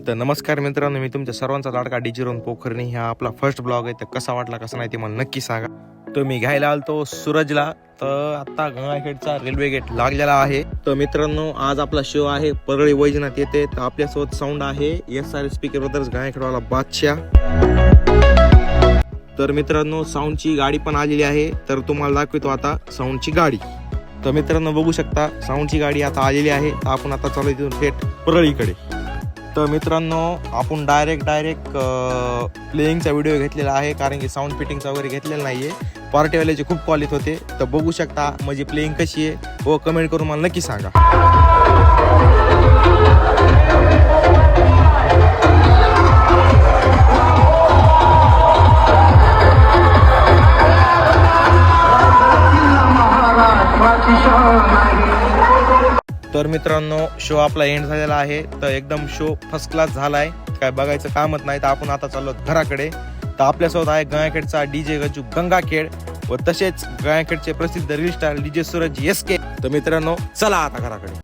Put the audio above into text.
तर नमस्कार मित्रांनो, मी तुमच्या सर्वांचा लाडका डिजिरोन पोखरणी. हा आपला फर्स्ट ब्लॉग आहे. तर कसा वाटला कसा नाही ते मला नक्की सांगा. तर मी घ्यायला आलतो सूरजला. तर आता गंगाखेडचा रेल्वे गेट लागलेला आहे. तर मित्रांनो, आज आपला शो आहे परळी वैजनाथ येथे. तर आपल्यासोबत साऊंड आहे SR स्पीकर ब्रदर्स गंगाखेडवाला बादशाह. तर मित्रांनो, साऊंडची गाडी पण आलेली आहे. तर तुम्हाला दाखवतो आता साऊंडची गाडी. तर मित्रांनो बघू शकता, साऊंडची गाडी आता आलेली आहे. तर आपण आता चालू तिथून थेट परळीकडे. तर मित्रांनो, आपण डायरेक्ट प्लेइंगचा व्हिडिओ घेतलेला आहे, कारण की साऊंड फिटिंगचा वगैरे घेतलेला नाहीये. पार्टीवाल्याचे खूप कॉल येत होते. तर बघू शकता माझी प्लेइंग कशी आहे व कमेंट करून मला नक्की सांगा. तर मित्रांनो, शो आपला एंड झालेला आहे. तर एकदम शो फर्स्ट क्लास झालाय, काय बघायचं कामच नाही. तर आपण आता चाललो घराकडे. तर आपल्यासोबत आहे गंगाखेडचा DJ गजू गंगाखेड व तसेच गंगाखेडचे प्रसिद्ध reel star DJ Suraj SK. तर मित्रांनो, चला आता घराकडे.